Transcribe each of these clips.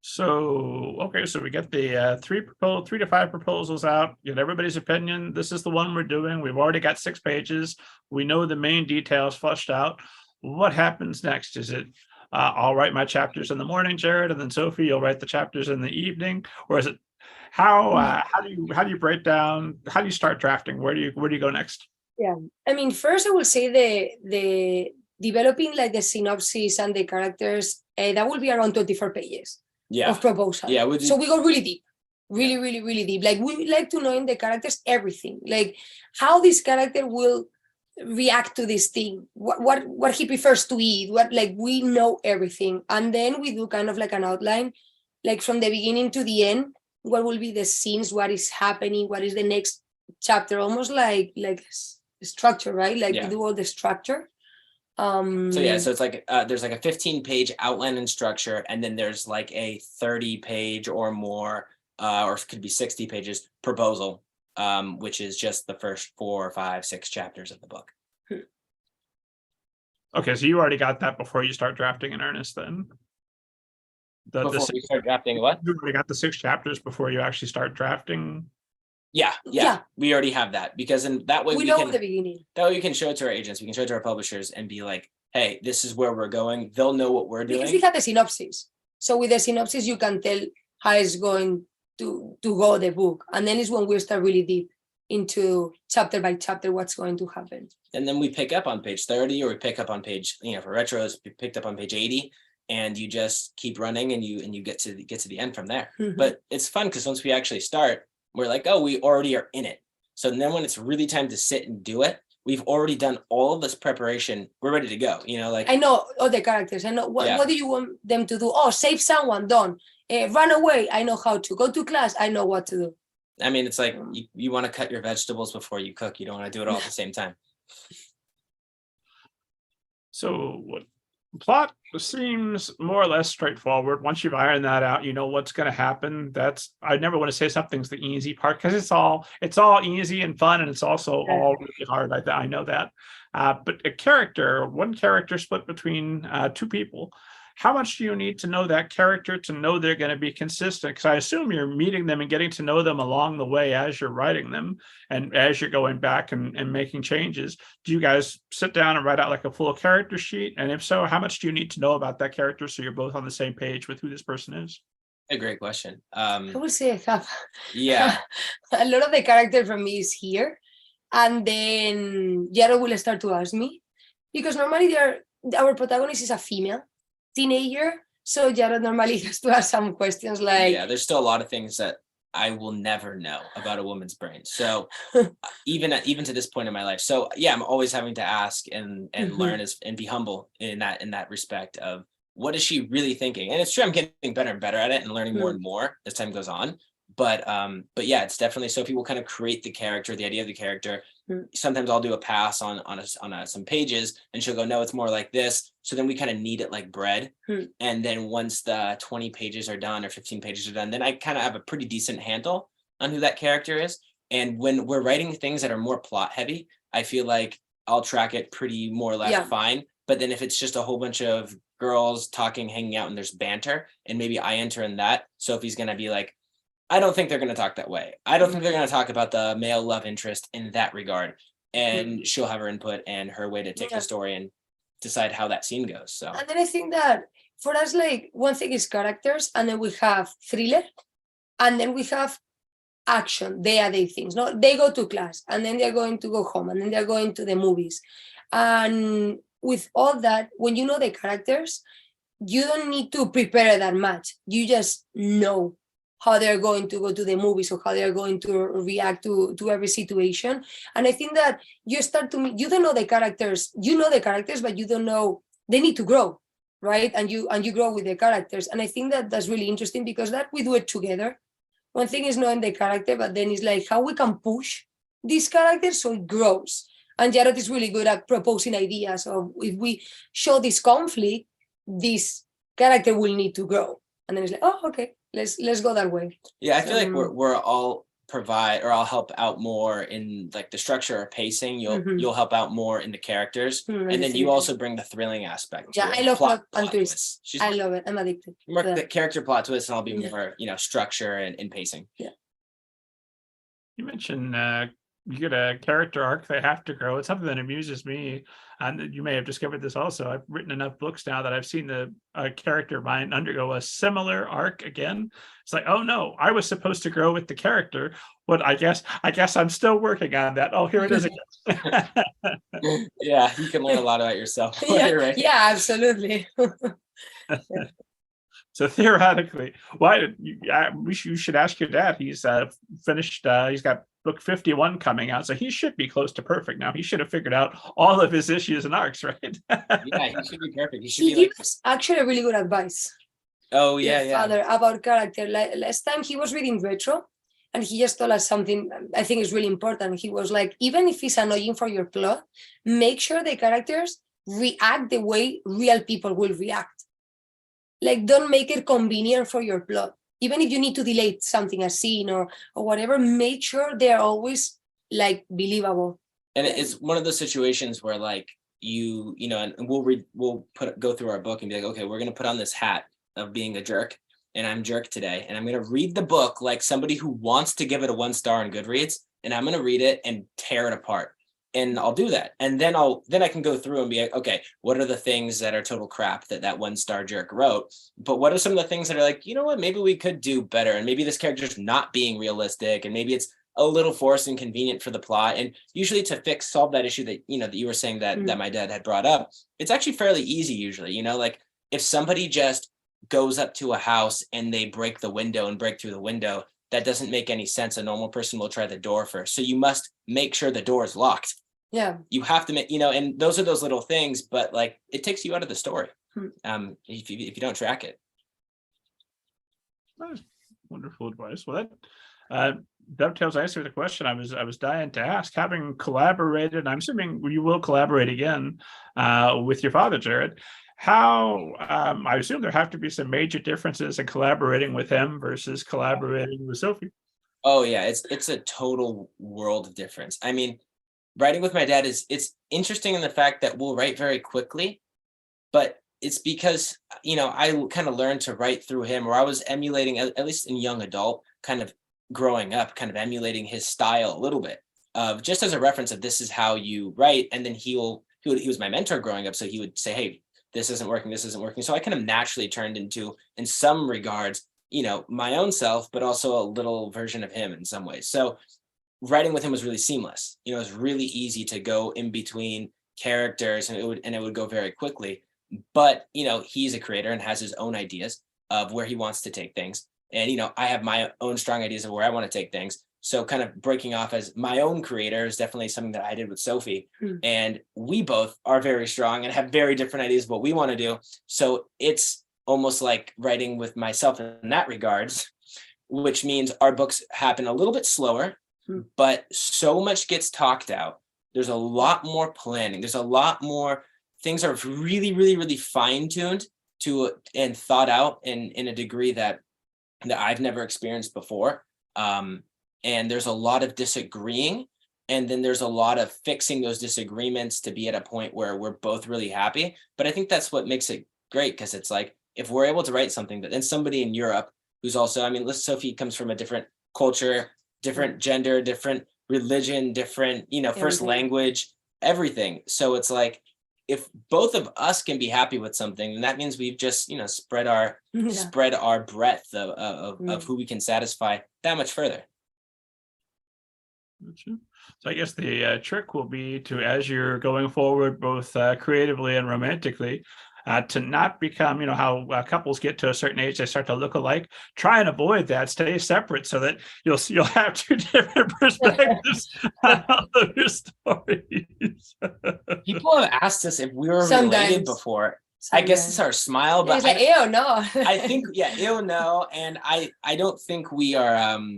So, okay, so we get the 3 to 5 proposals out, get everybody's opinion. This is the one we're doing. We've already got 6 pages. We know the main details fleshed out. What happens next? Is it I'll write my chapters in the morning, Jared, and then Sophie, you'll write the chapters in the evening, or is it how do you break down? How do you start drafting? Where do you go next? Yeah, I mean, first I will say the developing like the synopsis and the characters that will be around 24 pages of proposal. Yeah, so we go really deep, really deep. Like we like to know in the characters everything, like how this character will react to this thing, what he prefers to eat, what, like we know everything, and then we do kind of like an outline, like from the beginning to the end, what will be the scenes, what is happening, what is the next chapter, almost like structure, right? Like we do all the structure. So it's like there's like a 15-page outline and structure, and then there's like a 30-page or more, or it could be 60 pages proposal, which is just the first 4, 5, 6 chapters of the book. Okay, so you already got that before you start drafting in earnest, then. Before we start drafting what? You already got the 6 chapters before you actually start drafting. Yeah. We already have that, because in that way we know at the beginning. That way we can show it to our agents, we can show it to our publishers and be like, hey, this is where we're going. They'll know what we're doing. Because we have the synopsis. So with the synopsis, you can tell how it's going to go the book. And then is when we start really deep into chapter by chapter what's going to happen. And then we pick up on page 30, or we pick up on page, for retros, we picked up on page 80. And you just keep running, and you get to the end from there. Mm-hmm. But it's fun because once we actually start, we're like, oh, we already are in it. So then when it's really time to sit and do it, we've already done all of this preparation. We're ready to go. Like I know all the characters. I know what do you want them to do? Oh, save someone, done. Run away. I know how to. Go to class. I know what to do. I mean, it's like you want to cut your vegetables before you cook. You don't want to do it all at the same time. So what? Plot seems more or less straightforward. Once you've ironed that out, you know what's going to happen. I never want to say something's the easy part, because it's all easy and fun, and it's also all really hard. I know that. But one character split between 2 people. How much do you need to know that character to know they're going to be consistent? Because I assume you're meeting them and getting to know them along the way as you're writing them and as you're going back and making changes. Do you guys sit down and write out like a full character sheet? And if so, how much do you need to know about that character so you're both on the same page with who this person is? A great question. I would say I have a lot of the character from me is here. And then Jarrod will start to ask me, because normally our protagonist is a female teenager, so Jarrod normally has to ask some questions like there's still a lot of things that I will never know about a woman's brain, so even to this point in my life, so I'm always having to ask and learn and be humble in that respect of what is she really thinking. And it's true, I'm getting better and better at it and learning more and more as time goes on. But it's definitely, Sophie will kind of create the character, the idea of the character. Sometimes I'll do a pass on some pages, and she'll go, no, it's more like this. So then we kind of knead it like bread. And then once the 20 pages are done or 15 pages are done, then I kind of have a pretty decent handle on who that character is. And when we're writing things that are more plot heavy, I feel like I'll track it pretty more or less fine. But then if it's just a whole bunch of girls talking, hanging out, and there's banter, and maybe I enter in that, Sophie's going to be like, I don't think they're going to talk that way. I don't think they're going to talk about the male love interest in that regard. And she'll have her input and her way to take the story and decide how that scene goes. So, and then I think that for us, like, one thing is characters, and then we have thriller, and then we have action, day-to-day things. No, they go to class, and then they're going to go home, and then they're going to the movies. And with all that, when you know the characters, you don't need to prepare that much. You just know how they're going to go to the movies or how they're going to react to every situation. And I think that you start to you don't know the characters. You know the characters, but you don't know, they need to grow, right? And you grow with the characters. And I think that that's really interesting, because that we do it together. One thing is knowing the character, but then it's like how we can push these characters so it grows. And Jarrod is really good at proposing ideas of, if we show this conflict, this character will need to grow. And then it's like, oh, okay, let's go that way. Yeah, I feel like we're all provide, or I'll help out more in like the structure or pacing. You'll help out more in the characters, and then you also bring the thrilling aspect. Yeah, I love plot and twists. I love it. I'm addicted. More the character plot twists, and I'll be more, structure and pacing. Yeah. You mentioned you get a character arc, they have to grow. It's something that amuses me, and you may have discovered this also. I've written enough books now that I've seen the character of mine undergo a similar arc again. It's like, oh no, I was supposed to grow with the character, but I guess I'm still working on that. Oh, here it is again. Yeah, you can learn a lot about yourself. Yeah, yeah, absolutely. So theoretically, you should ask your dad. He's finished. He's got book 51 coming out, so he should be close to perfect now. He should have figured out all of his issues and arcs, right? Yeah, he should be perfect. He gives us actually really good advice. Oh yeah, Father, about character. Last time he was reading Retro, and he just told us something I think is really important. He was like, even if it's annoying for your plot, make sure the characters react the way real people will react. Like, don't make it convenient for your plot. Even if you need to delay something, a scene or whatever, make sure they're always like believable. And it's one of those situations where like and we'll go through our book and be like, okay, we're gonna put on this hat of being a jerk, and I'm jerk today, and I'm gonna read the book like somebody who wants to give it a 1 star on Goodreads, and I'm gonna read it and tear it apart. And I'll do that, and then I can go through and be like, okay, what are the things that are total crap that 1 star jerk wrote? But what are some of the things that are like, you know what, maybe we could do better, and maybe this character's not being realistic, and maybe it's a little forced and convenient for the plot. And usually to solve that issue that that you were saying that my dad had brought up, it's actually fairly easy usually. Like if somebody just goes up to a house and they break the window and break through the window, that doesn't make any sense. A normal person will try the door first. So you must make sure the door is locked. Yeah. You have to make, and those are those little things, but like it takes you out of the story. If you don't track it. That's wonderful advice. Well, that dovetails nicely with the question I was dying to ask. Having collaborated, I'm assuming you will collaborate again with your father, Jarrod. How I assume there have to be some major differences in collaborating with him versus collaborating with Sophie. Oh yeah, it's a total world of difference. I mean, writing with my dad it's interesting in the fact that we'll write very quickly, but it's because I kind of learned to write through him, or I was emulating, at least in young adult, kind of growing up, kind of emulating his style a little bit, of just as a reference of this is how you write. And then he was my mentor growing up, so he would say, hey, this isn't working. So I kind of naturally turned into, in some regards, my own self, but also a little version of him in some ways. So writing with him was really seamless. It was really easy to go in between characters, and it would go very quickly. But he's a creator and has his own ideas of where he wants to take things, and I have my own strong ideas of where I want to take things. So kind of breaking off as my own creator is definitely something that I did with Sophie. And we both are very strong and have very different ideas of what we want to do. So it's almost like writing with myself in that regards, which means our books happen a little bit slower, but so much gets talked out. There's a lot more planning. There's a lot more things are really, really, really fine-tuned and thought out in a degree that I've never experienced before. And there's a lot of disagreeing, and then there's a lot of fixing those disagreements to be at a point where we're both really happy. But I think that's what makes it great, because it's like, if we're able to write something that then somebody in Europe who's also, Sophie comes from a different culture, different gender, different religion, different, first language, everything. So it's like, if both of us can be happy with something, then that means we've just, spread our breadth of who we can satisfy that much further. So I guess the trick will be to, as you're going forward, both creatively and romantically, to not become, how couples get to a certain age, they start to look alike. Try and avoid that. Stay separate so that you'll have 2 different perspectives on your stories. People have asked us if we were related before. I guess it's our smile, but like, ew, no. I think, ew, no, and I don't think we are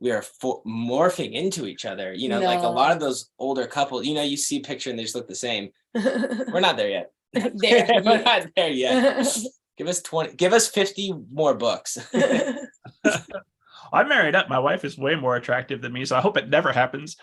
morphing into each other. No. Like a lot of those older couples, you see a picture and they just look the same. We're not there yet. We're not there yet. Give us 50 more books. I'm married up. My wife is way more attractive than me, so I hope it never happens.